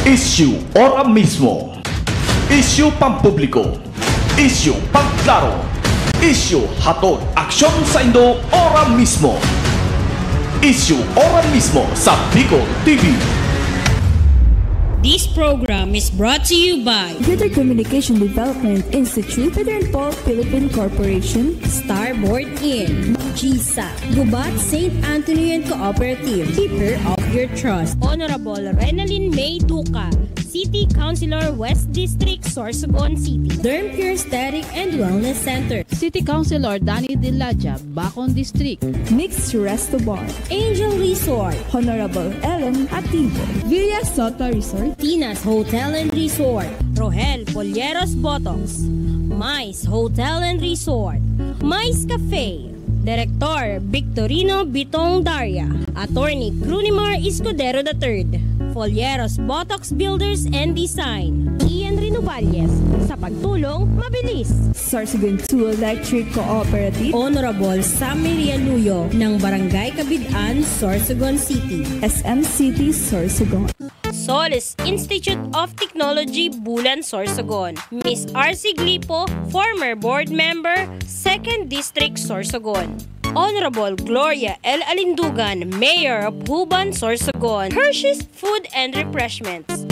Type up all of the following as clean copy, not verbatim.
Issue ora mismo. Issue pampubliko. Issue pagklaro. Issue hatod aksyon sa Indo ora mismo. Issue ora mismo sa Bicol TV. This program is brought to you by Greater Communication Development Institute, Peter and Paul Philippine Corporation, Starboard Inn, GSA, Gubat St. Anthony and Cooperative, Keeper of Your Trust, Honorable Renalyn May Duca, City Councilor West District, Sorsogon City, Dermcare Aesthetic and Wellness Center, City Councilor Danny Dilaja, Bacon District, Mixed Resto Bar, Angel Resort, Honorable Ellen Ativo, Villa Soto Resort, Tina's Hotel and Resort, Rohel Polleros Botox, Mais Hotel and Resort, Mais Cafe, Director Victorino Bitong Daria, Attorney Crunimar Escudero III, Folleros Botox Builders and Design, Ian Renovalles, sa pagtulong mabilis. Sorsogon 2 Electric Cooperative, Honorable Sammy Rialuyo ng Barangay Kabidaan, Sorsogon City, SM City Sorsogon, Solis Institute of Technology, Bulan, Sorsogon, Miss R.C. Glipo, former board member, 2nd District, Sorsogon, Honorable Gloria L. Alindugan, Mayor of Huban, Sorsogon, Hershey's Food and Refreshments.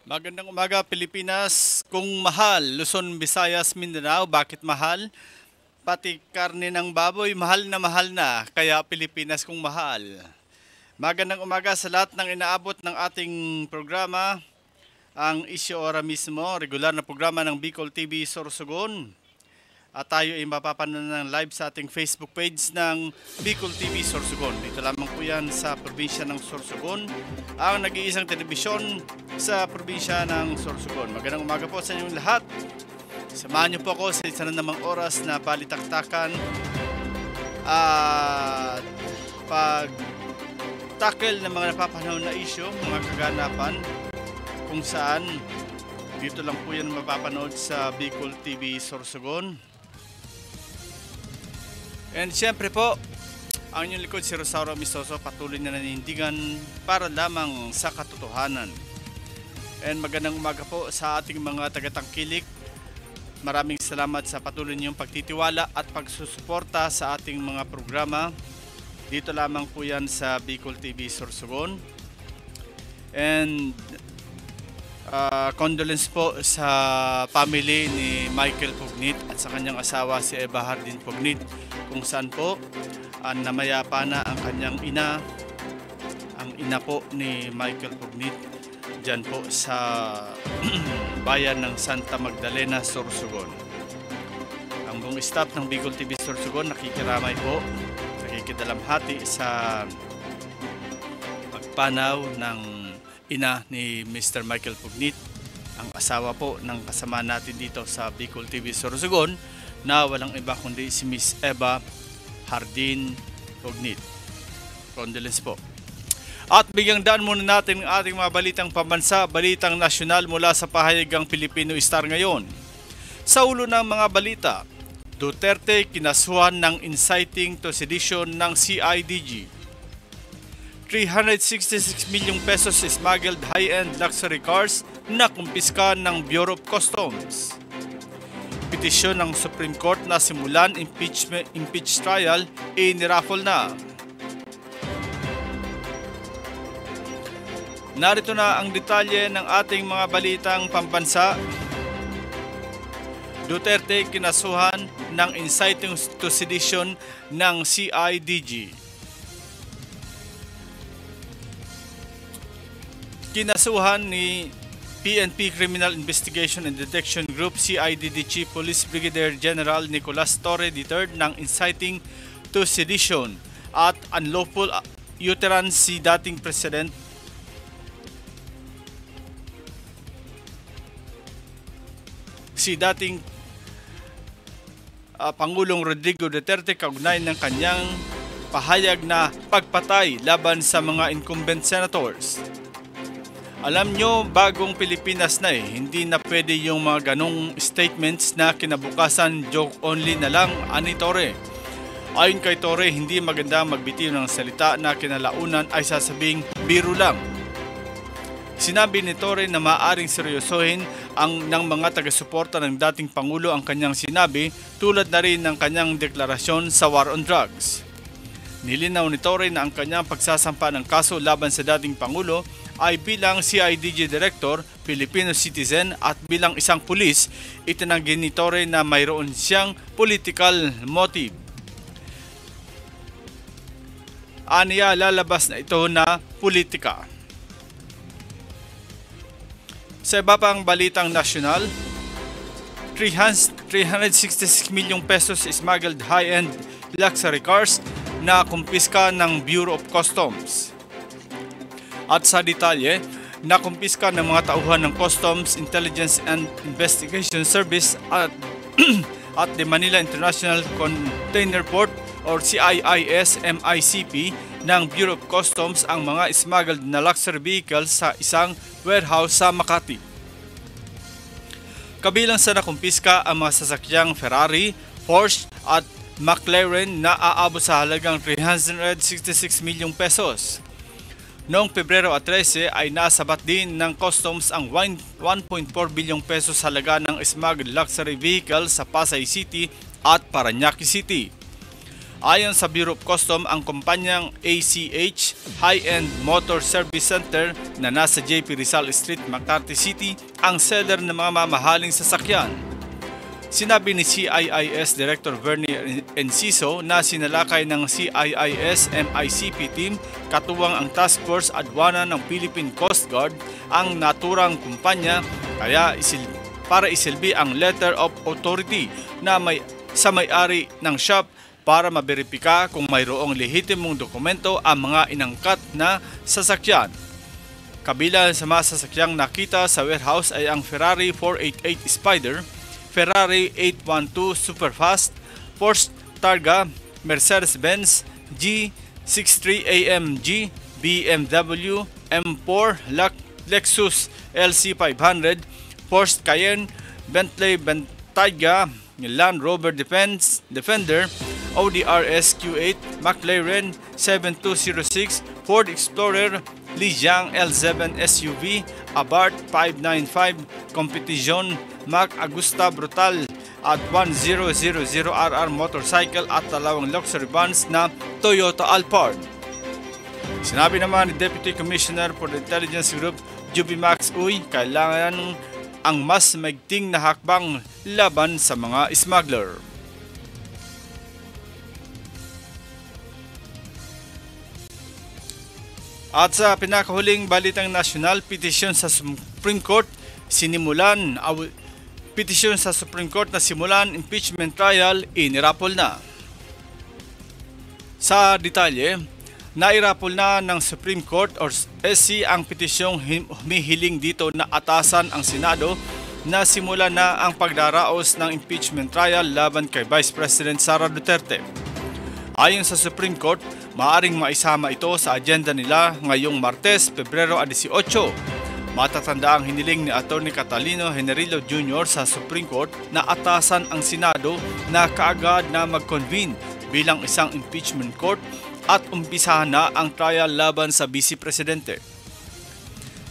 Magandang umaga, Pilipinas. Kung mahal, Luzon, Visayas, Mindanao, bakit mahal? Pati karne ng baboy, mahal na, kaya Pilipinas kung mahal. Magandang umaga sa lahat ng inaabot ng ating programa, ang Issue Ora mismo, regular na programa ng Bicol TV Sorsogon. At tayo ay mapapanood ng live sa ating Facebook page ng Bicol TV Sorsogon. Dito lamang po yan sa probinsya ng Sorsogon, ang nag-iisang telebisyon sa probinsya ng Sorsogon. Magandang umaga po sa inyong lahat. Samahan niyo po ako sa isa na namang oras na balitaktakan at tackle ng mga napapanahon na issue, mga kaganapan, kung saan dito lang po yan mapapanood sa Bicol TV Sorsogon. And siyempre po, ang inyong likod si Rosario Mistoso, patuloy na nanindigan para lamang sa katotohanan. And magandang umaga po sa ating mga tagatangkilik. Maraming salamat sa patuloy niyong pagtitiwala at pagsusuporta sa ating mga programa. Dito lamang po yan sa Bicol TV Sorsogon. And condolence po sa family ni Michael Pugnit at sa kanyang asawa si Eva Hardin Pugnit, kung saan po namayapa na ang kanyang ina, ang ina po ni Michael Pugnit, dyan po sa bayan ng Santa Magdalena, Sorsogon. Ang buong staff ng Bicol TV Sorsogon nakikiramay po, nakikidalamhati sa pagpanaw ng ina ni Mr. Michael Pugnit, ang asawa po ng kasama natin dito sa Bicol TV Sorsogon, na walang iba kundi si Miss Eva Hardin Pugnit. Condolence po. At bigyang daan muna natin ang ating mga balitang pambansa, balitang nasyonal mula sa pahayagang Filipino Star ngayon. Sa ulo ng mga balita, Duterte kinasuhan ng inciting to sedition ng CIDG. 366 milyong pesos smuggled high-end luxury cars na kumpiska ng Bureau of Customs. Petisyon ng Supreme Court na simulan impeach trial niraffle na. Narito na ang detalye ng ating mga balitang pambansa. Duterte kinasuhan ng inciting to sedition ng CIDG. Kinasuhan ni PNP Criminal Investigation and Detection Group CIDG Chief Police Brigadier General Nicolas Torre III ng inciting to sedition at unlawful utterance si dating President Pangulong Rodrigo Duterte kaugnay ng kanyang pahayag na pagpatay laban sa mga incumbent senators. Alam nyo, bagong Pilipinas na hindi na pwede yung mga ganong statements na kinabukasan joke only na lang, ani Torre. Ayon kay Torre, hindi maganda magbitiw ng salita na kinalaunan ay sasabing biro lang. Sinabi ni Torre na maaaring seryosohin ng mga taga-suporta ng dating Pangulo ang kanyang sinabi, tulad na rin ng kanyang deklarasyon sa War on Drugs. Nilinaw ni Torre na ang kanyang pagsasampa ng kaso laban sa dating Pangulo ay bilang CIDG Director, Filipino citizen at bilang isang pulis. Itinanggi ni Torre na mayroon siyang political motive. Aniya, lalabas na ito na politika. Sa iba pang balitang nasyonal, 366 milyong pesos smuggled high-end luxury cars na kumpiska ng Bureau of Customs. At sa detalye, nakumpiska ng mga tauhan ng Customs, Intelligence and Investigation Service at the Manila International Container Port or CIIS-MICP ng Bureau of Customs ang mga smuggled na luxury vehicles sa isang warehouse sa Makati. Kabilang sa nakumpiska ang mga sasakyang Ferrari, Porsche at McLaren na aabot sa halagang 366 milyong pesos. Noong Pebrero 13 ay nasabat din ng Customs ang 1.4 bilyong pesos halaga ng smuggled luxury vehicle sa Pasay City at Parañaque City. Ayon sa Bureau of Customs, ang kumpanyang ACH High-End Motor Service Center na nasa JP Rizal Street, Makati City ang seller ng mga mamahaling sasakyan. Sinabi ni CIIS Director Vernie Enciso na sinalakay ng CIIS-MICP team katuwang ang Task Force Aduana ng Philippine Coast Guard ang naturang kumpanya para isilbi ang letter of authority na sa may-ari ng shop para maberipika kung mayroong lehitimong dokumento ang mga inangkat na sasakyan. Kabilang sa mga sasakyang nakita sa warehouse ay ang Ferrari 488 Spider, Ferrari 812 Superfast, Porsche Targa, Mercedes-Benz G63 AMG, BMW M4, Lexus LC500, Porsche Cayenne, Bentley Bentayga, Land Rover Defender, Audi RS Q8, McLaren 7206, Ford Explorer, Lijiang L7 SUV, Abarth 595, Competition, Mac Agusta Brutal at 1000RR motorcycle at dalawang luxury vans na Toyota Alphard. Sinabi naman ni Deputy Commissioner for the Intelligence Group, Juby Max Uy, kailangan ang mas maigting na hakbang laban sa mga smuggler. At sa pinakahuling balitang nasyonal, petisyon sa Supreme Court na simulan impeachment trial inirapol na. Sa detalye, nairapol na ng Supreme Court or SC ang petisyong humihiling dito na atasan ang Senado na simulan na ang pagdaraos ng impeachment trial laban kay Vice President Sara Duterte. Ayon sa Supreme Court, maaring maisama ito sa agenda nila ngayong Martes, Pebrero 18. Matatanda ang hiniling ni Atty. Catalino Generillo Jr. sa Supreme Court na atasan ang Senado na kaagad na mag-convene bilang isang impeachment court at umpisahan na ang trial laban sa Vice Presidente.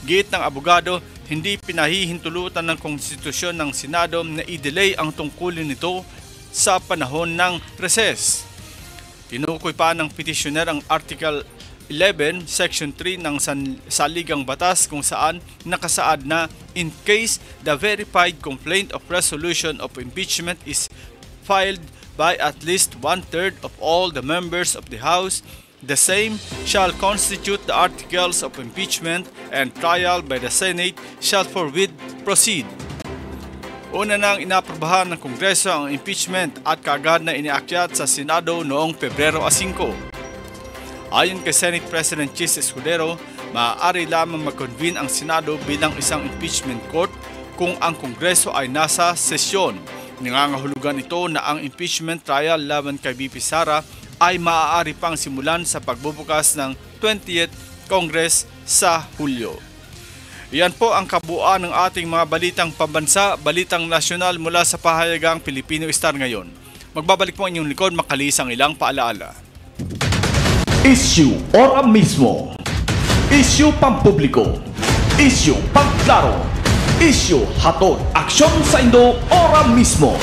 Giit ng abogado, hindi pinahihintulutan ng konstitusyon ng Senado na i-delay ang tungkulin nito sa panahon ng recess. Tinukoy pa ng petitioner ang Article 11, Section 3 ng Saligang Batas kung saan nakasaad na in case the verified complaint of resolution of impeachment is filed by at least 1/3 of all the members of the House, the same shall constitute the articles of impeachment and trial by the Senate shall forthwith proceed. Una nang inaprobahan ng Kongreso ang impeachment at kaagad na iniakyat sa Senado noong Pebrero 5. Ayon kay Senate President Chis Escudero, maaari lamang mag-convene ang Senado bilang isang impeachment court kung ang Kongreso ay nasa sesyon. Nangangahulugan ito na ang impeachment trial laban kay VP Sara ay maaari pang simulan sa pagbubukas ng 20th Congress sa Hulyo. Iyan po ang kabuuan ng ating mga balitang pambansa, balitang nasyonal mula sa pahayagang Filipino Star ngayon. Magbabalik po ang inyong likod makalis ang ilang paalaala. Issue ora mismo. Issue pampubliko. Isyu pagklaro, isyu hatod aksyon sa Indo ora mismo.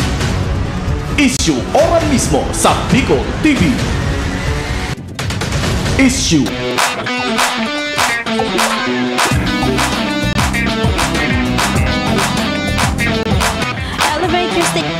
Isyu ora mismo sa Bicol TV. Isyu. Elevate your state.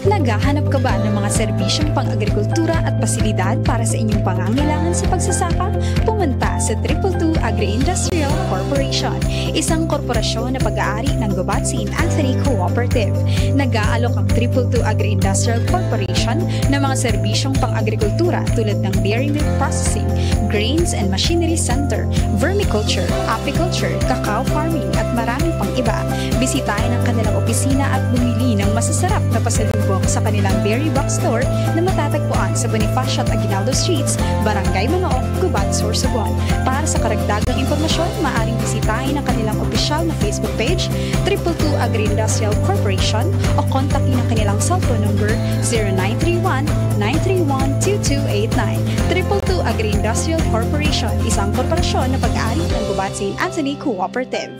Naghahanap ka ba ng mga serbisyong pang-agrikultura at pasilidad para sa inyong pangangailangan sa pagsasaka? Pumunta sa 222 Agri-Industrial Corporation, isang korporasyon na pag-aari ng Gubat St. Anthony Cooperative. Nag-aalok ang 222 Agri-Industrial Corporation ng mga serbisyong pang-agrikultura tulad ng dairy milk processing, grains and machinery center, vermiculture, apiculture, cacao farming at maraming pang iba. Bisitahin ang kanilang opisina at bumili ng masasarap na pasalubong sa kanilang dairy box store na matatagpuan sa Bonifacio at Aguinaldo Streets, Barangay Manook, Gubat, Sorsogon. Para sa karagdagang impormasyon, maaaring bisitahin ang kanilang opisyal na Facebook page, 222 Agri-Industrial Corporation, o kontakin ang kanilang cellphone number 0931-931-2289. 222 Agri-Industrial Corporation, isang korporasyon na pag-aari ng Gubat St. Anthony Cooperative.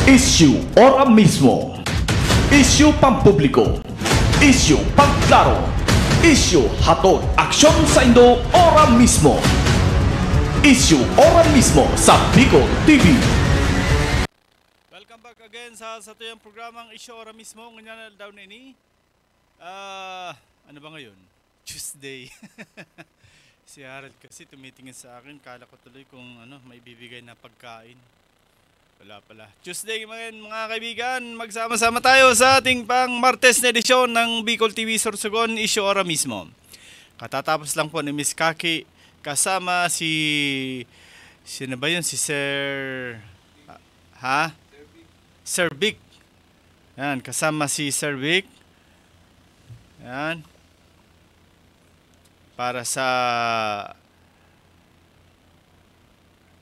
Issue ora mismo. Issue pampubliko. Issue pangklaro. Issue hatod aksyon sa Indo ora mismo. Issue ora mismo sa Bicol TV. Welcome back again sa tuyang programang Issue ora mismo. Ngayon na daw nini. Ano ba ngayon? Tuesday. Si Harold kasi tumitingin sa akin. Kala ko tuloy kung may bibigay na pagkain. Wala pala. Tuesday mga kaibigan, magsama-sama tayo sa ating pang Martes na edisyon ng Bicol TV Sorsogon, Issue ora mismo. Katatapos lang po ni Miss Kaki kasama sino ba yun? Si Sir Sir Vic. Yan, kasama si Sir Vic. Yan. Para sa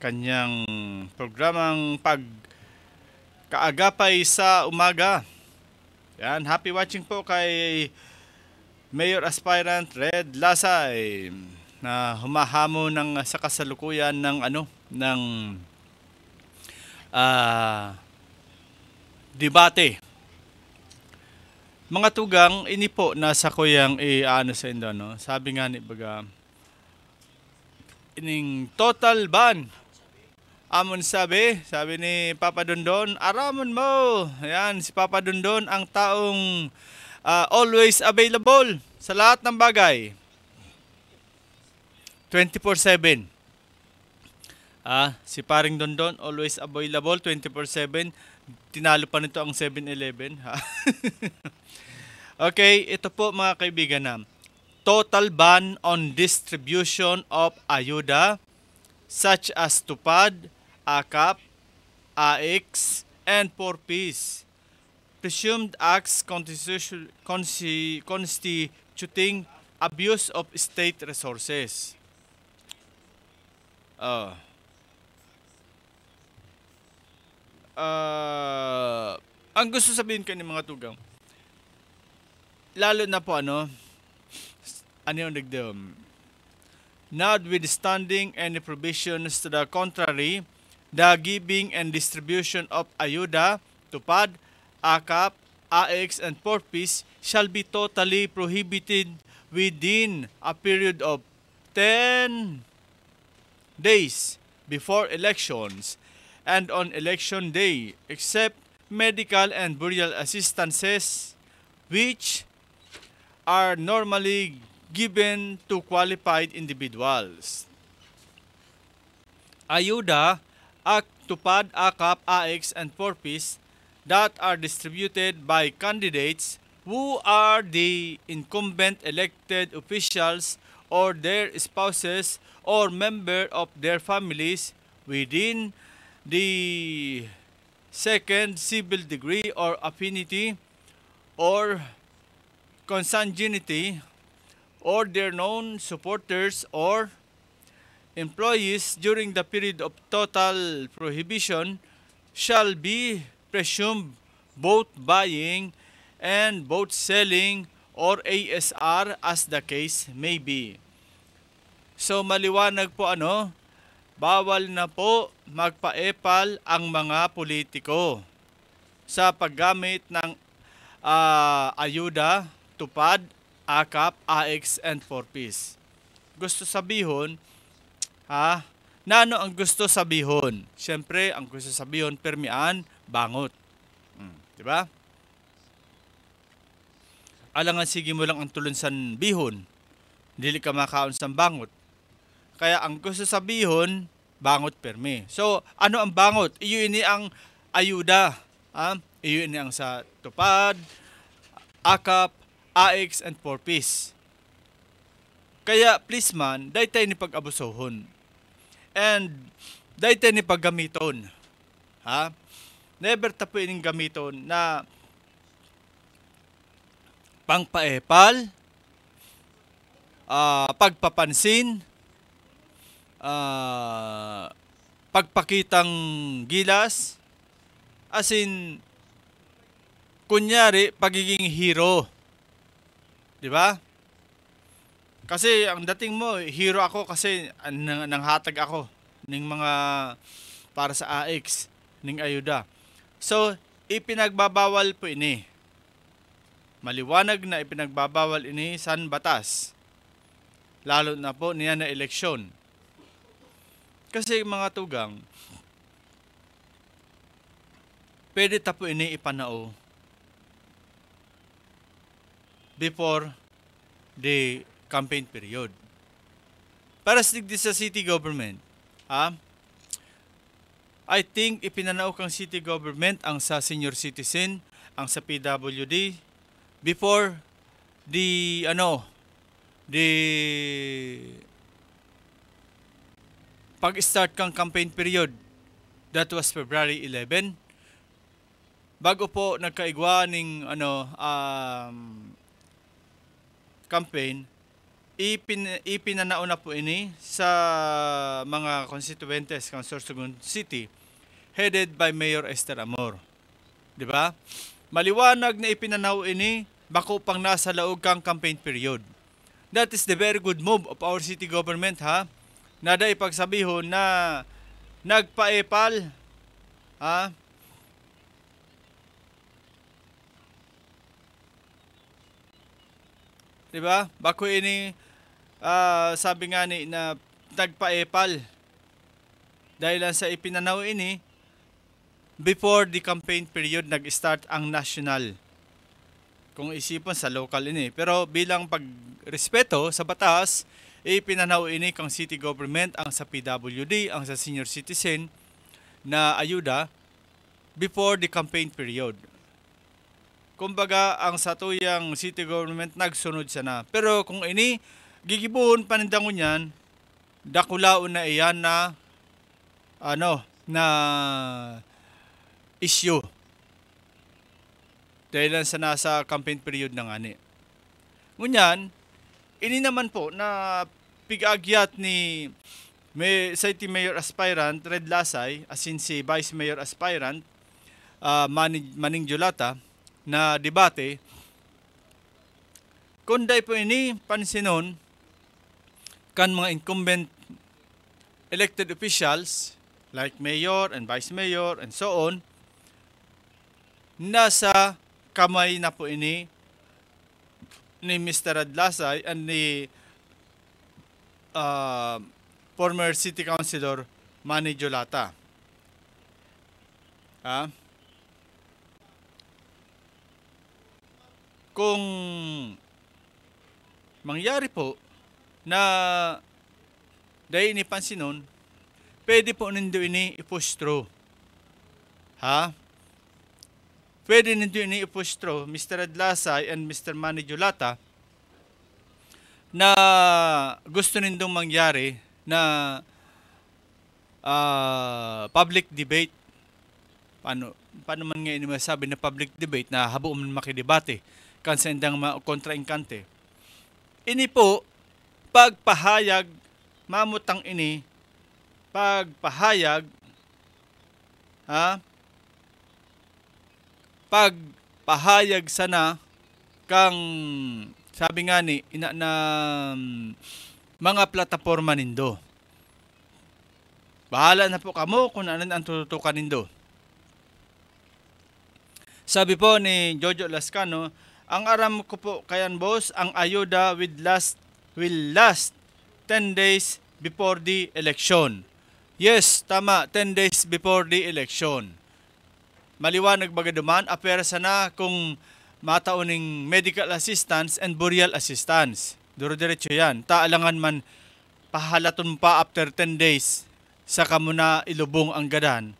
kanyang programang pagkaagapay sa umaga. Yan, happy watching po kay Mayor Aspirant Red Lasay na humahamo sa kasalukuyan ng debate. Mga tugang, ini po nasa kuyang sa Indo, no? Sabi nga ni baga ining total ban. Amon sabi ni Papa Dondon, aramon mo. Ayan, si Papa Dondon ang taong always available sa lahat ng bagay. 24/7. Si Paring Dondon, always available, 24/7. Tinalo pa nito ang 7-Eleven. Okay, ito po mga kaibigan na. Total ban on distribution of ayuda such as TUPAD, AKAP, AX, and 4Ps. Presumed acts constituting abuse of state resources. Ang gusto sabihin ko ng mga tugang, lalo na po yung nagdam. Notwithstanding any provisions to the contrary, the giving and distribution of ayuda, TUPAD, AKAP, AX, and 4Ps shall be totally prohibited within a period of 10 days before elections and on election day, except medical and burial assistances which are normally given to qualified individuals. Ayuda, TUPAD, AKAP, AX, and 4Ps that are distributed by candidates who are the incumbent elected officials or their spouses or member of their families within the second civil degree or affinity or consanguinity or their known supporters or employees during the period of total prohibition shall be presumed both buying and both selling or ASR as the case may be. So maliwanag po bawal na po magpaepal ang mga politiko. sa paggamit ng ayuda, tupad, AKAP, AX, and 4Ps. Gusto sabihon, na ano ang gusto sabihon? Siyempre, ang gusto sabihon, permian, bangot. Diba? Alangan sige mo lang ang tulunsan bihon, dili ka makaon sa bangot. Kaya ang gusto sabihon, bangot permi. So, ano ang bangot? Iyo ini ang ayuda. Iyo ini ang sa tupad, AKAP, AX, and 4Ps. Kaya, please man, daytay ni pag-abusohon. And, daytay ni paggamiton. Never tapo ining gamiton na pangpaepal, pagpapansin, pagpakitang gilas, as in, kunyari, pagiging hero. Diba? Kasi ang dating mo, hero ako kasi nanghatag ako ng mga para sa AX, ng ayuda. So, ipinagbabawal po ini. Maliwanag na ipinagbabawal ini sa batas. Lalo na po niya na eleksyon. Kasi mga tugang, pwede tapo ini ipanao before the campaign period. Para sa city government, I think ipinanao kang city government ang sa senior citizen, ang sa PWD, before the pag-start kang campaign period. That was February 11. Bago po nagkaigwa ng campaign, ipinanao na po ini sa mga constituentes ng Sorsogon City headed by Mayor Esther Amor. 'Di ba? Maliwanag na ipinanao ini bako pang nasa laog kang campaign period. That is the very good move of our city government, Nada ipagsabihon na nagpaepal, Diba? Bako ini sabi nga ni na nagpaepal dahil lang sa ipinanaw ini before the campaign period nag-start ang national. Kung isipon sa local ini. Pero bilang pagrespeto sa batas, ipinanaw ini kang city government ang sa PWD, ang sa senior citizen na ayuda before the campaign period. Kumbaga, ang satuyang city government nagsunod sana. Pero kung ini, gigibuhon panindangon yan, dakulaon na iyan na, na issue. Dahil lang sa nasa campaign period ng ani. Ngunyan, ini naman po na pigagyat ni City Mayor Aspirant Red Lasay, as in si Vice Mayor Aspirant Manning Julata, na debate, kunday po ini pansinon kan mga incumbent elected officials like mayor and vice mayor and so on, nasa kamay na po ini ni Mr. Adlasay and ni former City Councilor Manny Jolata. Kung mangyari po na dahil inipansin nun, pwede po nindo ini i-push through. Pwede nindo ini i-push through, Mr. Adlasay and Mr. Manny Jolata, na gusto nindong mangyari na public debate. Paano man nga ini masabi na public debate na habo man makidebate kan sa indang kontra-inkante. Ini po, pagpahayag, mamutang ini, pagpahayag, pagpahayag sana kang, sabi nga ni, na mga plataforma nindo. Bahala na po kamo kung ano ang tututukan nindo. Sabi po ni Jojo Lascano, ang aram ko po kayan boss, ang ayuda will last 10 days before the election. Yes, tama, 10 days before the election. Maliwanag baga duman, apersa na kung matauning medical assistance and burial assistance. Duro-diretso yan. Taalangan man pahalaton pa after 10 days sa kamuna ilubong ang gadan.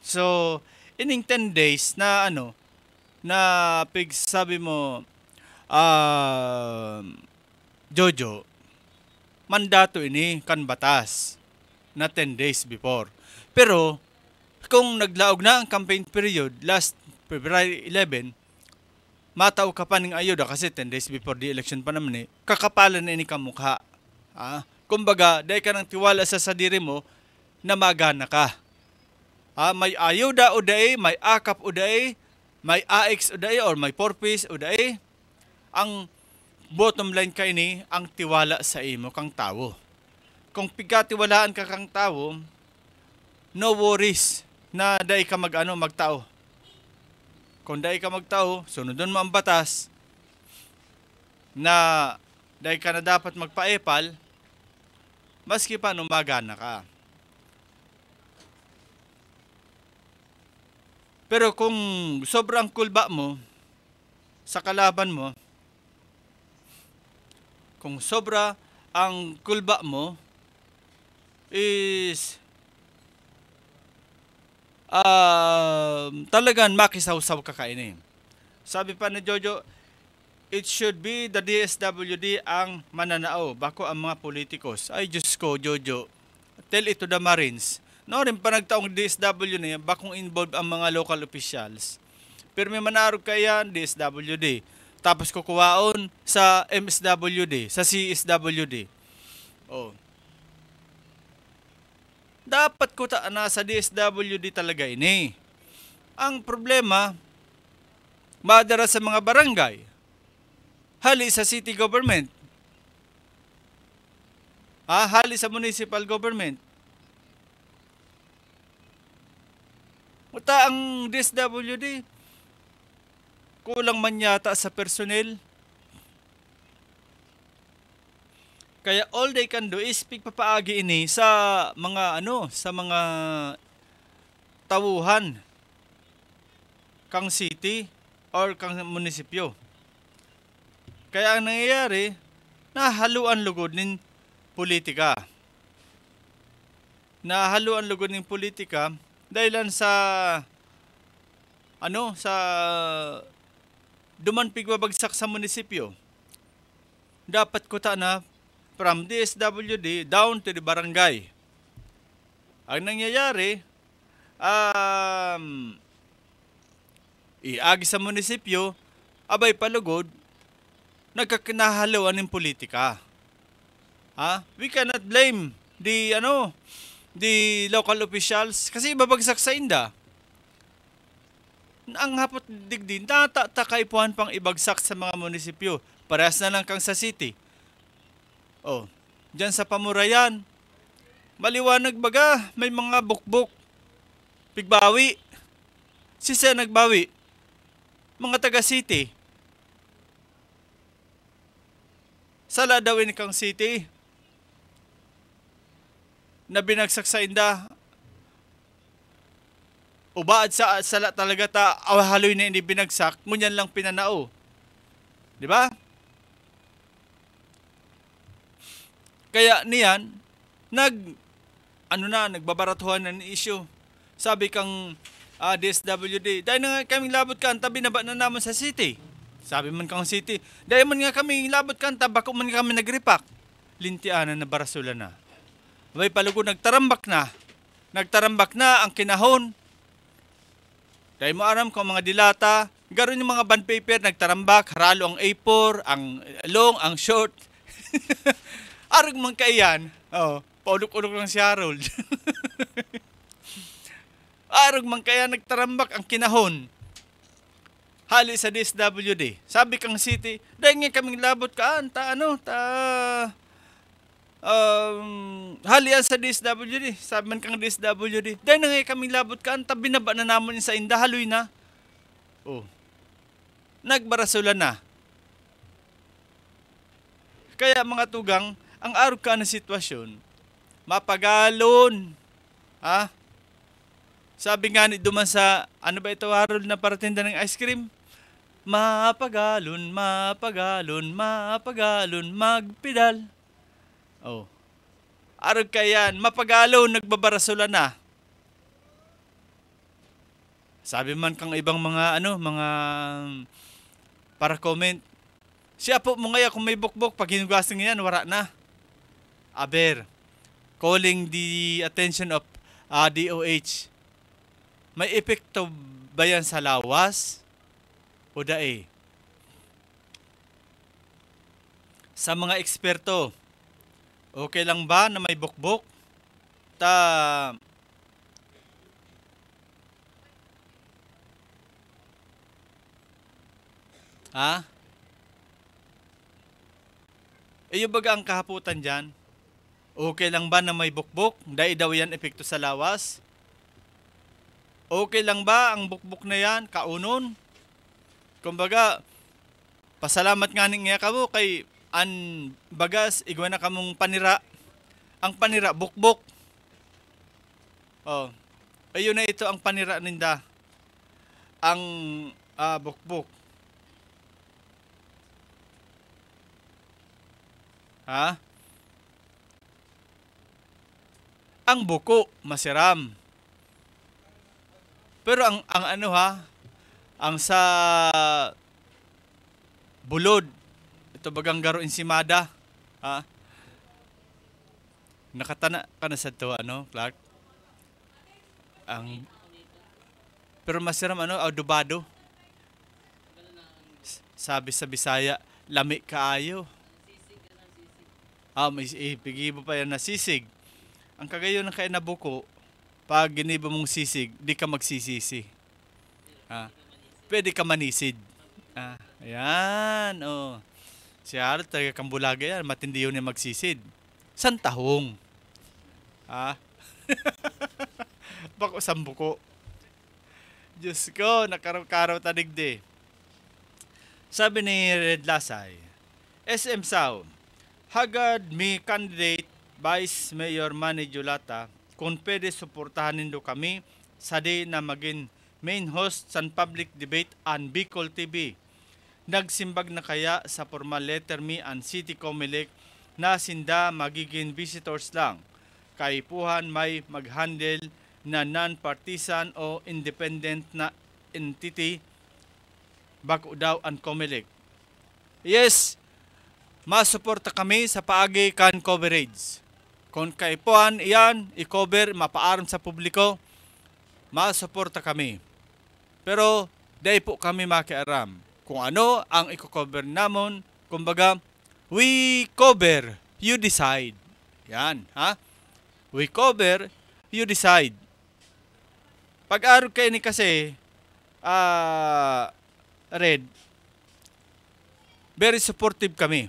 So, ining 10 days na sabi mo, Jojo, mandato ini kan batas na 10 days before. Pero, kung naglaog na ang campaign period, last February 11, mataw ka pa ng ayuda kasi 10 days before the election pa naman kakapalan na ini kamukha. Kumbaga, dahil ka ng tiwala sa sadiri mo, na magana ka. May ayuda o dahi, may akap o dahi, may AX o dahi, or may porpoise o dahi. Ang bottom line ka ini, ang tiwala sa imo kang tao. Kung pigkatiwalaan ka kang tao, no worries na dahi ka magtao. Kung dahi ka magtao, sunodon mo ang batas na dahi ka na dapat magpa-epal, maski pa nung magana ka. Pero kung sobrang kulba mo sa kalaban mo, kung sobra ang kulba mo is talagang makisawsaw ka kainin. Sabi pa ni Jojo, it should be the DSWD ang mananao, bako ang mga politikos. Ay Diyos ko, Jojo, tell it to the Marines. No rin pa nagtaong DSW na yan, bakong involved ang mga local officials. Pero may manarog kaya DSWD. Tapos kukuwaon sa MSWD, sa CSWD. Dapat ko nasa DSWD talaga ini. Ang problema, madara sa mga barangay. Hali sa city government. Hali sa municipal government. Uta ang DSWD, kulang man yata sa personnel. Kaya all they can do is pagpapaagi ini sa mga sa mga tawuhan kang city or kang munisipyo. Kaya ang nangyayari, nahaluan lugod ng politika. Nahaluan lugod ng politika dahilan sa sa duman pigbabagsak sa munisipyo. Dapat kuta na from DSWD down to the barangay. Ang nangyayari, iagi sa munisipyo, abay palugod, nagkakinahaluan ng politika. We cannot blame the local officials kasi babagsak sa inda. Ang hapot digdin, takaipuhan pang ibagsak sa mga munisipyo. Parehas na lang kang sa city. Diyan sa Pamurayan, maliwanag baga, may mga bukbuk. Pigbawi. Sisa nagbawi. Mga taga-city. Sala dawin kang city na binagsak sa inda. Ubaad sa sala talaga haloy na hindi binagsak, ngunyan lang pinanao. Di ba? Kaya niyan, nagbabaratuhan ng issue. Sabi kang DSWD, dahil na kaming labot ka, tabi na ba na naman sa city? Sabi man kang city, dahil man nga kaming labot ka, bako man kami nagripak. Lintianan na barasula na. Abay palugo, nagtarambak na ang kinahon. Dahil mo aram kung mga dilata, garon yung mga bond paper, nagtarambak, haralo ang A4, ang long, ang short. Arog man kaiyan. Paulok-ulok lang si Harold. Arog man kaya nagtarambak ang kinahon. Hali sa DSWD. Sabi kang city, dahil nga kaming labot ka, halian sa DSWD. Sabi man kang DSWD, dahil na nga kaming labot ka, binaba na namon sa inda, haloy na. Oh, nagbarasulan na. Kaya mga tugang, ang araw ka na sitwasyon, mapagalon. Ha? Sabi nga ni duman sa, ano ba ito, Harold, na paratinda ng ice cream? Mapagalon, mapagalon, mapagalon, magpedal. Oh. Arog ka yan, mapagalon, nagbabarasulan na. Sabi man kang ibang mga, mga para comment, siya po mo ngaya kung may bukbok, pag hinugasan yan, wala na. Aber, calling the attention of DOH. May epekto ba yan sa lawas? O dae? Sa mga eksperto, okay lang ba na may bukbok? Ha? Yung baga ang kahaputan dyan, okay lang ba na may bukbok? Dahil daw yan epekto sa lawas? Okay lang ba ang bukbok na yan? Kaunon? Kumbaga, pasalamat nga niya kamo kay an bagas, igwa na kamong panira. Ang panira, bukbok. Oh, ayun na ito ang panira ninda. Ang bukbok. Ha? Ang buko, masiram. Pero ang ang sa bulod, ito bagang garo insimada, ha? Nakatana ka na sa to, Clark? Pero masiram, adobado. Sabi sa Bisaya, lami kaayo. May ipigibo pa yan na sisig. Ang kagayon ng kaya na buko, pag ginibo mong sisig, di ka magsisisi. Pwede ka manisid. Ayan, oh. Si Harold, talaga kang bulaga yan. Matindi yun yung magsisid. Santahong. Bako sambuko. Diyos ko, nakaraw-karaw tadigdi. Sabi ni Red Lasay, SM Sao, hagad mi candidate Vice Mayor Manny Julata kung pwede suportahan nindo kami sa day na maging main host sa public debate on Bicol TV. Nagsimbag na kaya sa formal letter me and City Comelec na sinda magiging visitors lang. Kaipuhan may mag-handle na non-partisan o independent na entity bako daw ang Comelec. Yes, masuporta kami sa paagi kan coverage. Kung kaipuhan iyan, i-cover, mapaaram sa publiko, masuporta kami. Pero, dahil po kami makiaram. Kung ano ang i-cover namon, kumbaga, we cover, you decide. Yan, ha? We cover, you decide. Pag-arog kayo ni kasi, Red, very supportive kami.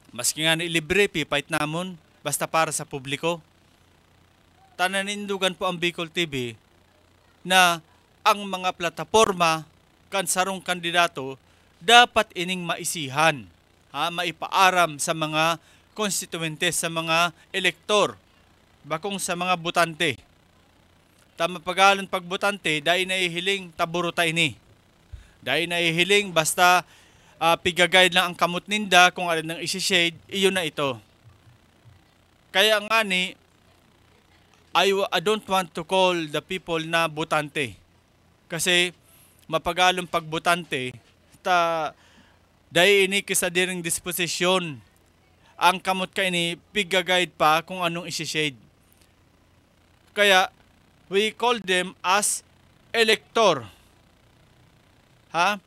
Maski nga ni libre, pipait namon, basta para sa publiko. Tananindugan po ang Bicol TV na ang mga plataforma kansarong kandidato dapat ining maisihan, maipaaram sa mga konstituente, sa mga elektor, bakong sa mga butante. Tama pagalon pagbutante, dahil naihiling taburuta ini. Dahil naihiling basta pigagayad lang ang kamot ninda kung alin ng isi-shade, iyon na ito. Kaya nga ni, I don't want to call the people na butante. Kasi mapagalong pagbutante, dahil ini kisa diring disposisyon, ang kamot ka ini, pigagayad pa kung anong isi-shade. Kaya, we call them as elector. Ha?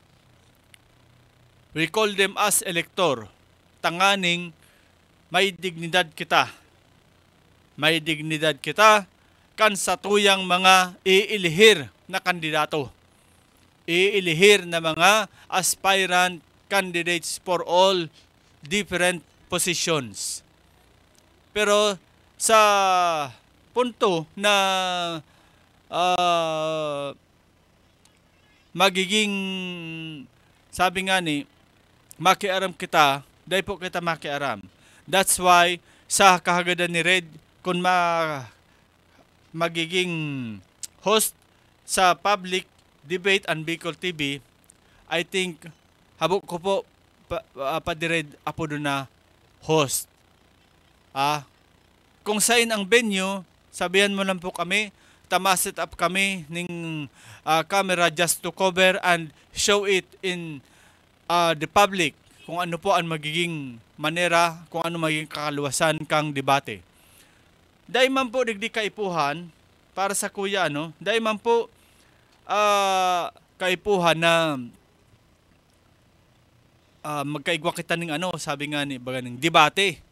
We call them as elector. Tanganing may dignidad kita. May dignidad kita kan sa tuyang mga iilihir na kandidato. Iilihir na mga aspirant candidates for all different positions. Pero sa punto na magiging, sabi nga ni, makiaram kita, dahil po kita makiaram. That's why, sa kahagadan ni Red, kung magiging host sa public debate and Bicol TV, I think, habok ko po, Padired apo doon na host. Kung sain ang venue, sabihan mo lang po kami, set up kami ng camera just to cover and show it in the public kung ano po ang magiging manera, kung ano magiging kakaluwasan kang debate. Dahil man po digdi kaipuhan, para sa kuya, dahil man po kaipuhan na magkaigwa kita ng sabi nga ni baga ng debate.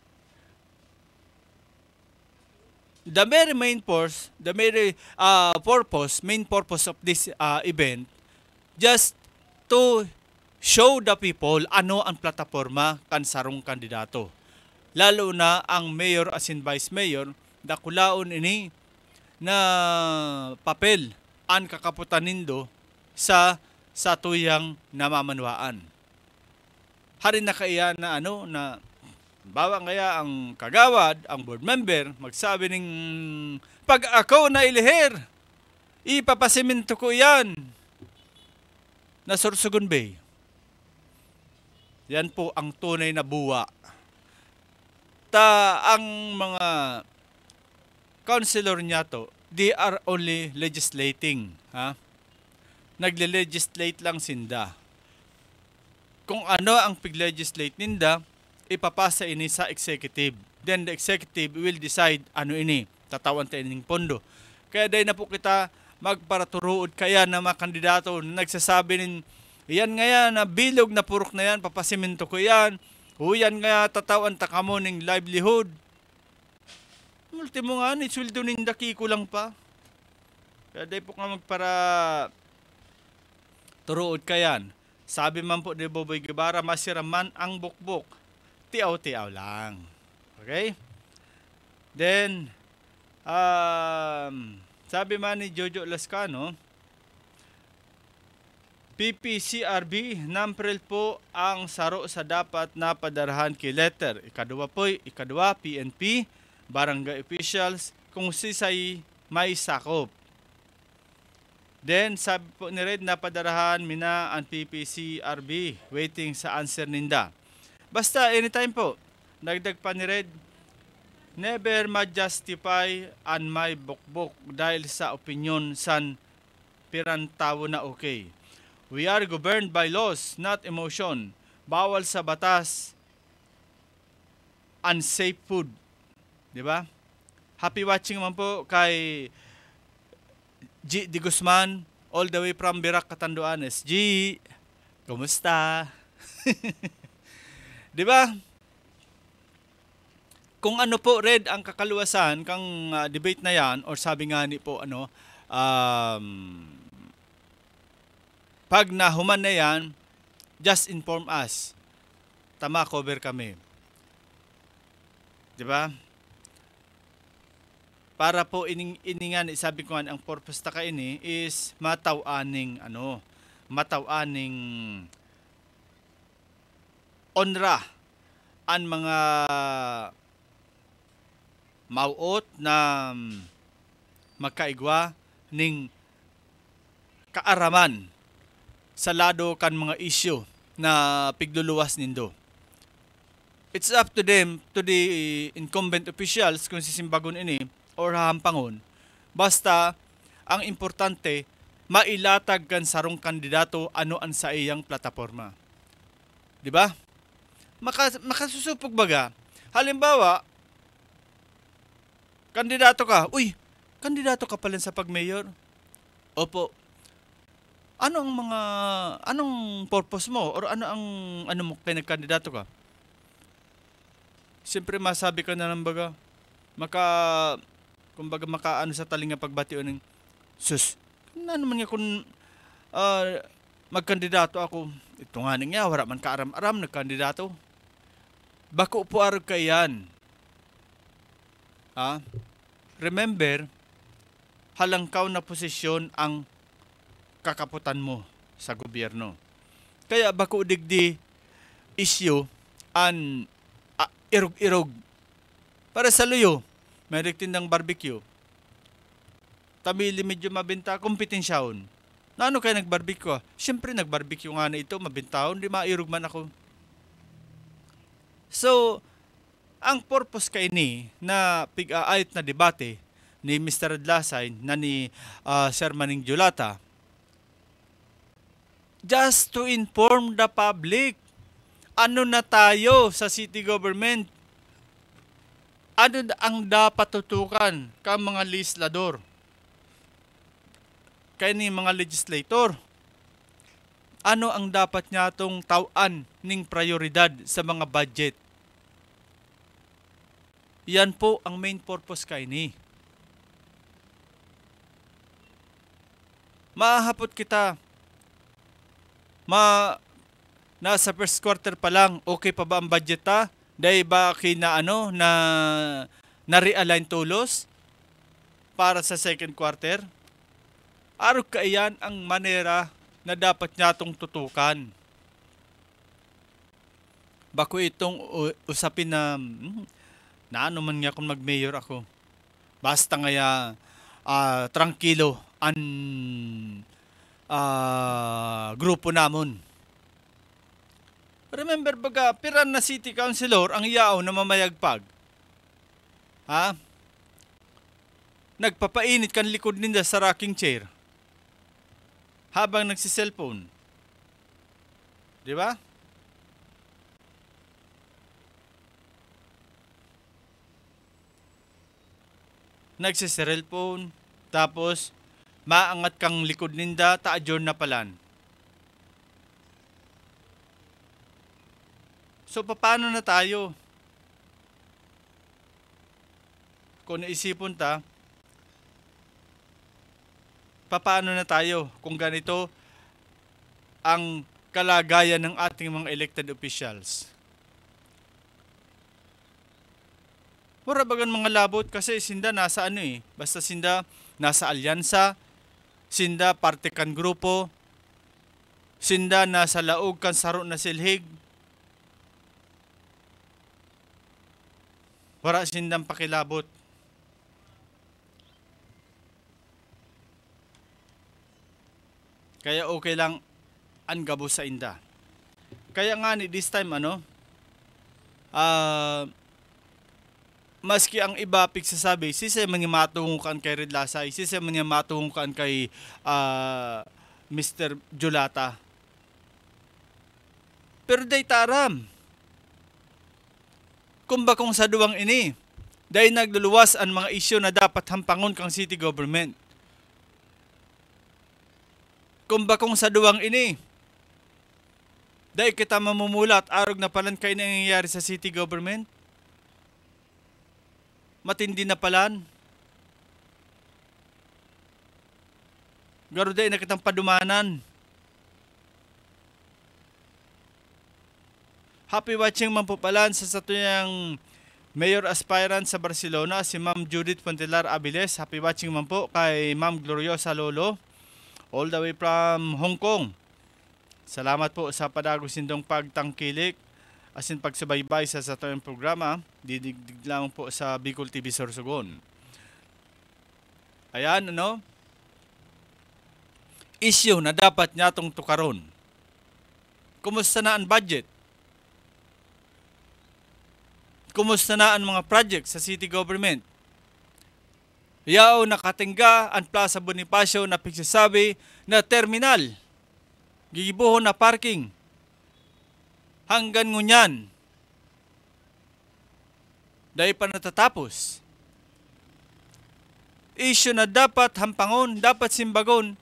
The main purpose of this event, just to show the people ano ang plataforma kan sarong kandidato. Lalo na ang mayor as in vice mayor, dakulaon ini na papel ang kakaputan nindo sa tuyang namamanwaan. Hari na kaya na na bawa kaya ang kagawad, ang board member, magsabi ng pag ako na ilihir, ipapasiminto ko yan na Sorsogon Bay. Yan po ang tunay na buwa. Ang mga councilor niya to, they are only legislating. Nagle-legislate lang sinda. Kung ano ang pig-legislate ninda, ipapasa ini sa executive. Then the executive will decide ano ini, tatawan tayo ng pondo. Kaya dahil na po kita magparaturuod kaya na mga kandidato na nagsasabi ng yan nga yan, na bilog na purok na yan, papasiminto ko yan. Yan nga tatawan takamo ng livelihood. Ultimo nga, sweldo ng daki ko lang pa. Kaya dahil po nga magpara turuod kayan. Sabi man po ni Boboy Guevara, masiraman ang bukbok. Tiaw-tiaw lang. Okay? Then, sabi man ni Jojo Lascano, PPCRB, namprel po ang saro sa dapat na padarahan kay letter. Ikadua, PNP, barangay officials, kung sisay may sakop. Then, sabi po ni Red na padarahan mina ang PPCRB, waiting sa answer ninda. Basta, anytime po, nagdag pa ni Red, never ma-justify an may bukbok dahil sa opinion san pirantawo na okay. We are governed by laws, not emotion. Bawal sa batas, unsafe food. Diba? Happy watching man po kay G. D. Guzman, all the way from Birac, Catanduanes. G, kumusta? Diba? Kung ano po, Red, ang kakaluwasan kang debate na yan, or sabi nga ni po, pag nahuman na yan, just inform us. Tama, cover kami. Diba? Para po iningan, sabi ko nga, ang purpose ta ka ini is matawaning onra ang mga mauot na magkaigwa ning kaaraman sa lado kan mga issue na pigluluwas nindo. It's up to them, to the incumbent officials kung sisimbagon ini or hahampangon. Basta ang importante mailatag kan sarong kandidato ano ang sa iyang plataforma. Di ba? Makasusupog baga. Halimbawa, kandidato ka. Uy, kandidato ka pala sa pag-mayor. Opo. Anong purpose mo? Or ano mo kay nagkandidato ka? Siyempre masabi ka na lang baga, kumbaga makaano sa talinga pagbatiyo ng sus, ano man nga kung magkandidato ako, ito nga niya, wala man kaaram-aram nagkandidato. Bako po arag kayan. Remember, halangkaw na posisyon ang kakaputan mo. sa gobyerno. Kaya bako digdi issue an irog-irog. Para sa luyo, may tindang barbecue. Tabili medyo mabenta, kompetensyaon. Na ano kaya nagbarbecue? Siyempre nagbarbecue nga na ito, mabintahon, di mairog man ako. So, ang purpose kay ni na pig-aayot na debate ni Mr. Adlasay na ni Sir Manning Julata, just to inform the public, ano na tayo sa city government? Ano ang dapat tutukan ka mga legislador? Kaya ni mga legislator? Ano ang dapat niya itong tawan ning prioridad sa mga budget? Yan po ang main purpose kay ni. Mahapot kita. Nasa first quarter pa lang, okay pa ba ang budget ta? Dahil ba na-realign tulos para sa second quarter? Araw kaiyan ang manera na dapat niya itong tutukan. Bako itong usapin na ano man nga kung mag-mayor ako. Basta ngaya tranquilo ang grupo namon. Remember baga, piran na city councilor ang iyaw na mamayagpag. Ha? Nagpapainit kan likod ninda sa rocking chair. Habang nagsiselfone. Di ba? Nagsiselfone. Tapos, maangat kang likod ninda, taadyon na palan. So, paano na tayo? Kung naisipon ta, paano na tayo kung ganito ang kalagayan ng ating mga elected officials? Mura bagan mga labot kasi sinda nasa basta sinda nasa alyansa, sinda parte kan grupo, sinda nasa laog kan saro na silhig. Wala sindang pakilabot. Kaya okay lang ang gabo sa inda. Kaya nga ni this time maski ang iba pigsasabi, sisay man yung matungukan kay Red Lasay, sisay man yung matungukan kay Mr. Julata. Pero day taram. Kung sa duwang ini, dahil nagluluwas ang mga isyu na dapat hampangon kang city government. Kung sa duwang ini, dahil kita mamumulat, arog na palan kayo nangyayari sa city government. Matindi na palan. Garo dahil na kitang padumanan. Happy watching man po palan sa satuyang mayor aspirant sa Barcelona, si Ma'am Judith Pontelar Abiles. Happy watching man po kay Ma'am Gloriosa Lolo, all the way from Hong Kong. Salamat po sa padagos sindong pagtangkilik asin pagsubaybay sa satuyang programa. Didigdig lang po sa Bicol TV Sorsogon. Ayan, issue na dapat niya itong tukaron. Kumusta na ang budget? Kumusta na ang mga project sa city government? Yaw nakatingga ang Plaza Bonifacio na pagsasabi na terminal. Gigibuhon na parking. Hanggang ngunyan. Dahil pa natatapos. Issue na dapat hampangon, dapat simbagon.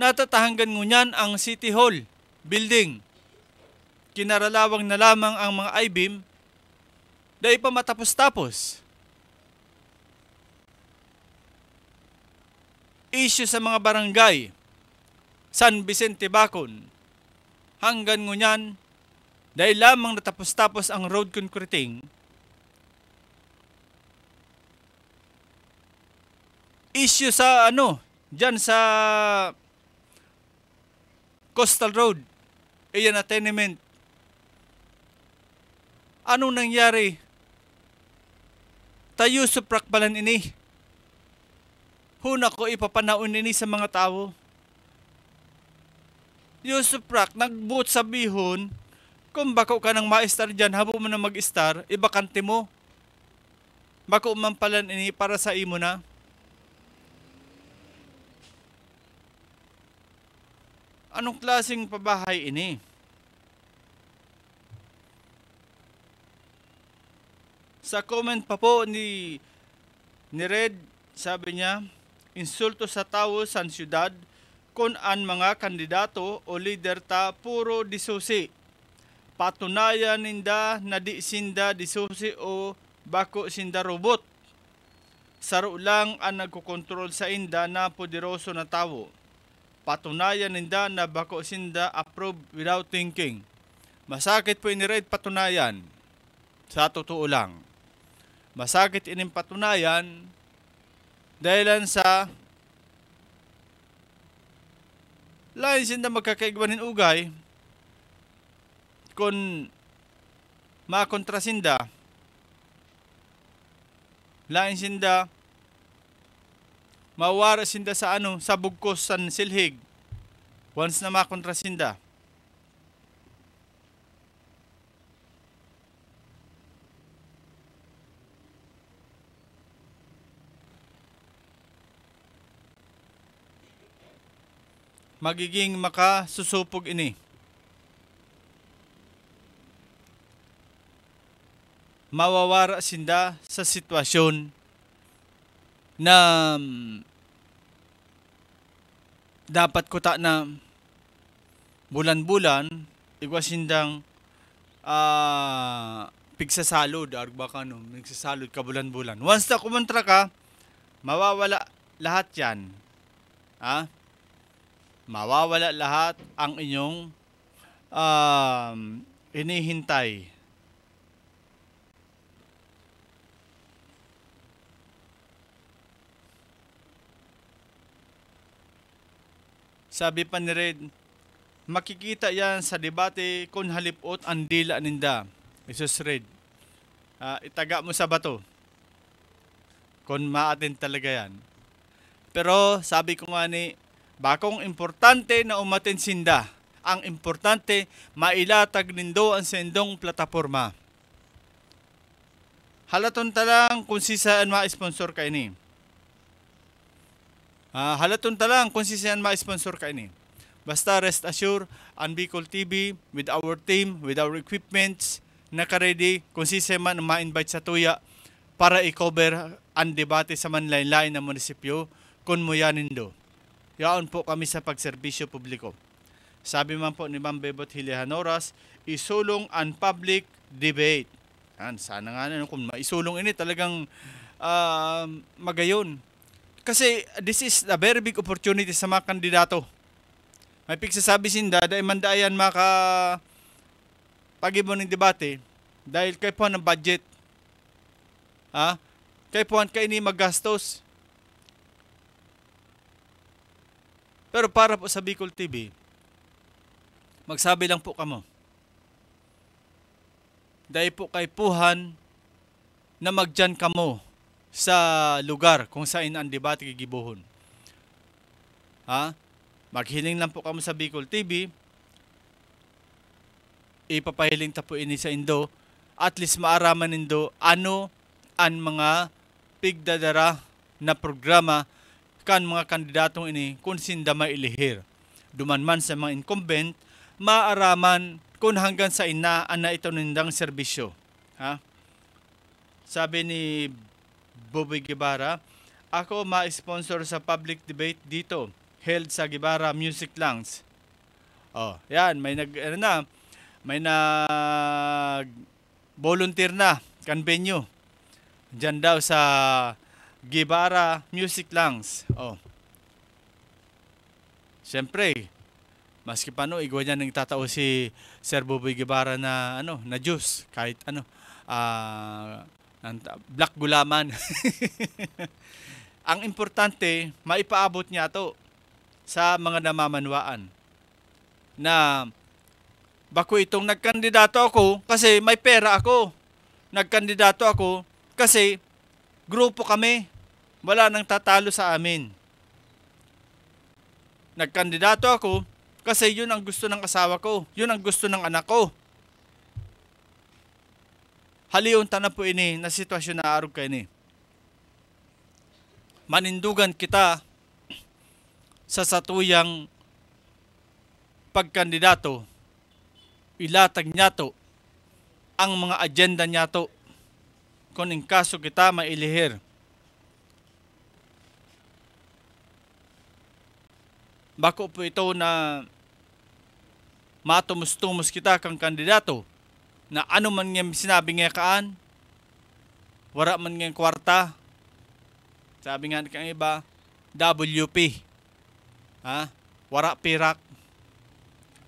Natatahanggan ngunyan ang City Hall building. Kinaralawang na lamang ang mga I-beam. Dahil pa matapos-tapos. Issue sa mga barangay. San Vicente Bacon. Hanggang ngunyan, dahil lamang natapos-tapos ang road concreting, issue sa dyan sa Coastal Road. Iyan na tenement. Anong nangyari? Tayo suprak balan ini. Huna ko ipapanaon ini sa mga tao. Yusuprak, nagbuot sabihon, kung bako ka ng maestar dyan, habo mo na mag-star, ibakante mo. Bako man palan ini para sa imo na. Anong klaseng pabahay ini? Sa comment pa po ni Red, sabi niya, insulto sa tao sa syudad kung ang mga kandidato o lider ta puro disusi. Patunayan ninda na di sinda disusi o bako sinda robot. Saro lang ang nagkukontrol sa inda na poderoso na tao. Patunayan ninda na bako sinda approve without thinking. Masakit po ni Red patunayan. Sa totoo lang. Masakit ining patunayan dahilan sa lain sinda magkakaigwanin ugay kung makontra sinda. Lain sinda mawara sinda sa sa bugkos san silhig once na makontra sinda. Magiging makasusupog ini. Mawawara sinda sa sitwasyon na dapat kuta na bulan-bulan igwa sindang pigsasalod arba ka no, nagsasalod ka bulan-bulan. Once na kumontra ka, mawawala lahat yan. Mawawala lahat ang inyong inihintay. Sabi pa ni Red, makikita yan sa debate kung halipot ang dila ninda. Isus Red, itaga mo sa bato kung maatin talaga yan. Pero sabi ko nga ni, bakong importante na umatin sinda. Ang importante, mailatag nindo ang sendong plataforma. Halaton talang kung si saan ma-sponsor ka ini. Halaton talang kung si saan ma-sponsor ka ini. Basta rest assure, ang Bicol TV, with our team, with our equipments, naka-ready kung si saan ma-invite sa tuya para i-cover ang debate sa manlain-lain na munisipyo kung muyanin do. Yaon po kami sa pagserbisyo publiko. Sabi man po ni Ma'am Bebot Hilihanoras, isulong ang public debate. Sana nga kung maisulong ini talagang magayon. Kasi this is a very big opportunity sa mga kandidato. May pigsasabi sinda, dahil mandayan pag-ibon ng debate, dahil kay po ng budget. Kay po kay ini maggastos. Pero para po sa Bicol TV, magsabi lang po kamo. Dahil po kay puhan na magdyan kamo sa lugar kung saan ang debate gigibuhon. Maghiling lang po kamo sa Bicol TV. Ipapahiling ta po ini sa Indo. At least maaraman nindo ano ang mga pigdadara na programa kan mga kandidatong ini kung sinda mailihir. Dumanman sa mga incumbent, maaraman kung hanggang sa ina na ito nindang serbisyo. Sabi ni Boboy Guevara, ako ma-sponsor sa public debate dito, held sa Guevara Music Lounge. Yan, may volunteer na kan venue. Diyan daw sa Guevara Music Lounge. Siyempre, maski paano, igwa niya nang tatao si Sir Boboy Guevara na na juice, kahit black gulaman. Ang importante, maipaabot niya to sa mga namamanwaan. na bako itong nagkandidato ako kasi may pera ako. Nagkandidato ako kasi grupo kami. Wala nang tatalo sa amin. Nagkandidato ako kasi yun ang gusto ng asawa ko. Yun ang gusto ng anak ko. Haliyon ta na po ini na sitwasyon na arog kayo ni. Manindugan kita sa satuyang pagkandidato. Ilatag niya to ang mga agenda niya to kung in kaso kita mailihir. Bako po ito na matumus-tumus kita kang kandidato na ano man nga sinabi nga kaan, wala man nga kwarta. Sabi nga kang iba, WP. Ha? Wara pirak.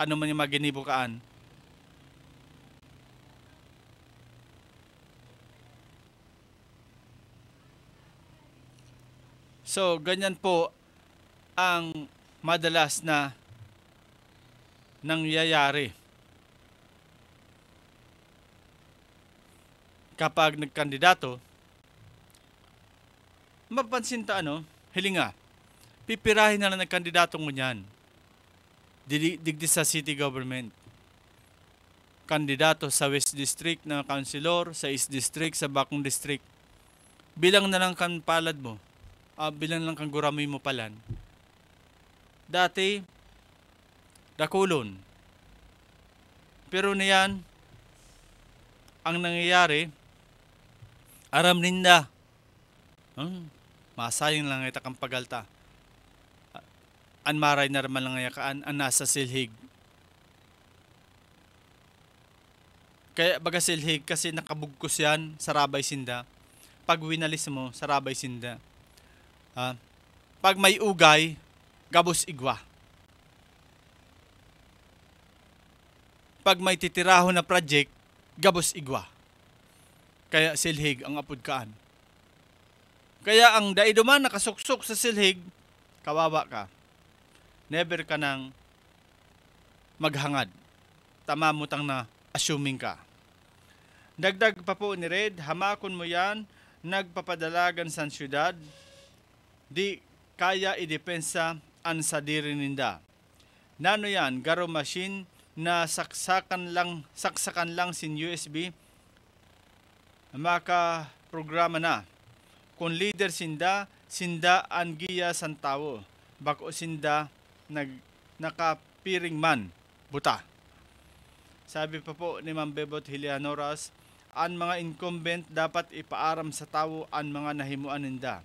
Ano man yung maginibo kaan. So, ganyan po ang madalas na nangyayari kapag nagkandidato. Mapansin ta hilinga, pipirahin na lang ng kandidato mo niyan. Digdi sa city government. Kandidato sa West District na councilor, sa East District, sa Bakong District. Bilang na lang kan palad mo. Bilang lang kang guramoy mo palan. Dati, dakulon. Pero niyan, ang nangyayari, aram ninda. Masayang lang ita kang pagalta. Anmaray na raman lang yakaan, ang nasa silhig. Kaya baga silhig kasi nakabugkos yan sa Rabay Sinda. Pag winalis mo, sa Rabay Sinda. Pag may ugay, gabos igwa. Pag may titiraho na project, gabos igwa. Kaya silhig ang apod kaan. Kaya ang daiduman nakasuksok sa silhig, kawawa ka. Never ka nang maghangad. Tama mo tang na assuming ka. Dagdag pa po ni Red, hamakon mo yan, nagpapadalagan sa syudad, di kaya idepensa an sa diri ninda. Nano yan, garo machine na saksakan lang sin USB, maka programa na. Kung leader sinda an giya san tawo. Bako sinda nakapiring man buta. Sabi pa po ni Ma'am Bebot Hilianoras, an mga incumbent dapat ipaaram sa tawo an mga nahimuan ninda.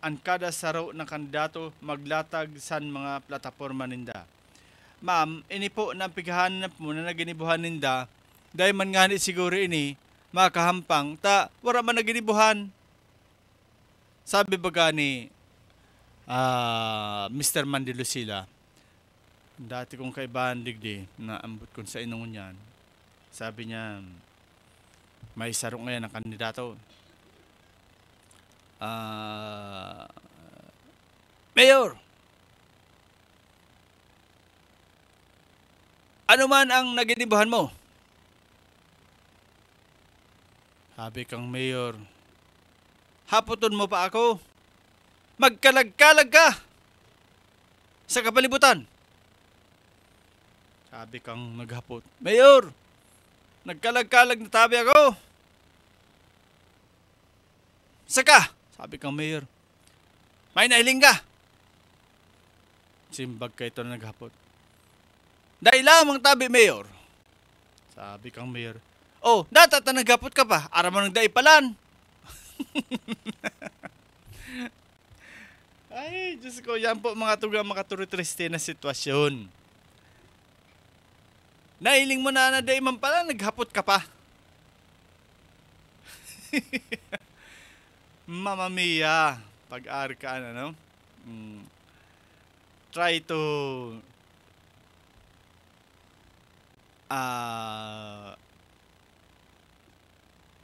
An kada saro na kandidato maglatag san mga plataporma ninda. Ma'am, ini po napigahanap mo na naginibuhan ninda, dahil man nga siguro ini, makahampang, wala man naginibuhan. Sabi baga ni Mr. Mandilusila, dati kong kaibahan digdi, na ambot ko sa inong yan, sabi niya, may saro ngayon ang kandidato. Mayor, ano man ang naginibuhan mo? Sabi kang mayor, haputon mo pa ako. Magkalag-kalag ka sa kapalibutan. Sabi kang naghapot, mayor, nagkalag-kalag na tabi ako. Saka, sabi kang mayor, may nailing ka. Simbag ka ito na naghapot. Dahil lamang tabi, mayor. Sabi kang mayor, oh, data naghapot ka pa, araman ng daipalan. Ay, Diyos ko, yan po mga tugang makaturitriste na sitwasyon. Nailing mo na daiman pala, naghapot ka pa. Mamma mia, pag-ari ka, try to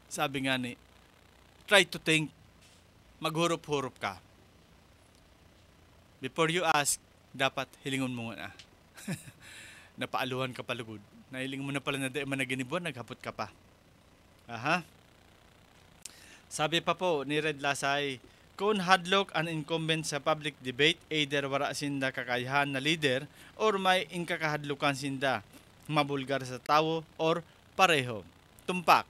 sabi nga ni, try to think, maghurup-hurup ka. Before you ask, dapat hilingon mo muna. Napaaluhan ka palugod. Nailing mo na pala na di managinibuan, naghapot ka pa. Aha. Sabi pa po ni Red Lasay, kung hadlock an incumbent sa public debate, either wala sinda kakayahan na leader or may inkakahadlukan sinda, mabulgar sa tao or pareho. Tumpak.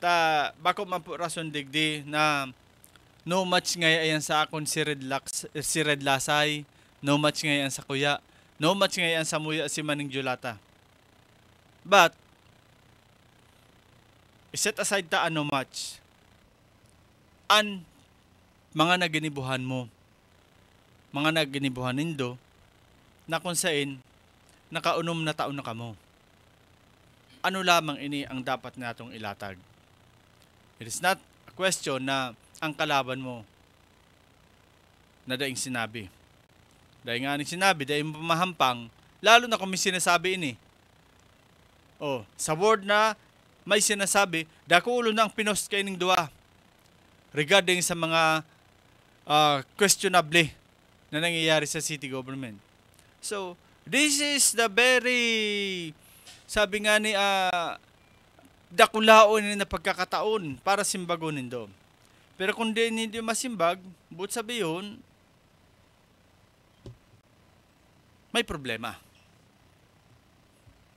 Ta bako man po rason digdi na no match ngay ayan sa akon si Red Lasay, no match ngay ayan sa kuya, no match ngay ayan sa muya si Maning Julata. But set aside ta ano match. An mga naginibuhan mo, mga naginibuhan nindo, na kung saan nakaunom na taon na kamo. Ano lamang ini ang dapat natong ilatag? It is not a question na ang kalaban mo na daing sinabi. Dahil nga ning sinabi, dahil mahampang, lalo na kung may sinasabi ini. Oh, sa word na may sinasabi, dako ulo na ang pinost kay ning duwa regarding sa mga questionable na nangyayari sa city government. So, this is the very, sabi nga ni, dakulaon na pagkakataon para simbagonin do. Pero kung hindi masimbag, but sabihin, may problema.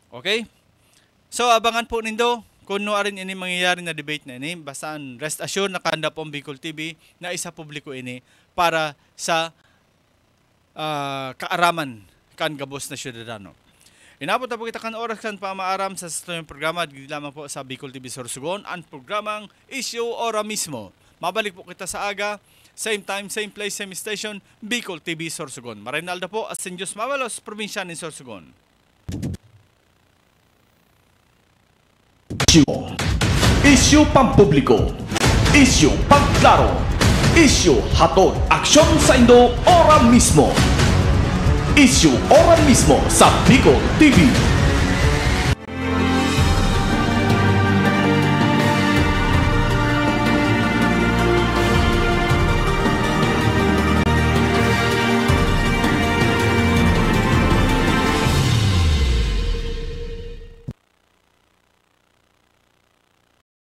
Okay? So, abangan po nindo kung no arin ini mangyayari na debate na ini, basaan rest assured na kanda po ang Bicol TV na isa publiko ini para sa kaaraman kan gabos na syudadano. Inabot na po kita kan oras kan pamaaram sa yung programa at lamang po sa Bicol TV Sorsogon ang programang Isyu Ora Mismo. Mabalik po kita sa aga, same time, same place, same station, Bicol TV Sorsogon. Marinalda po at San Jose Mavalos, probinsya ni Sorsogon. Isyu pampubliko, isyu pagklaro, isyu hatod aksyon sa Indo ora mismo. Isyu ora mismo sa Bicol TV.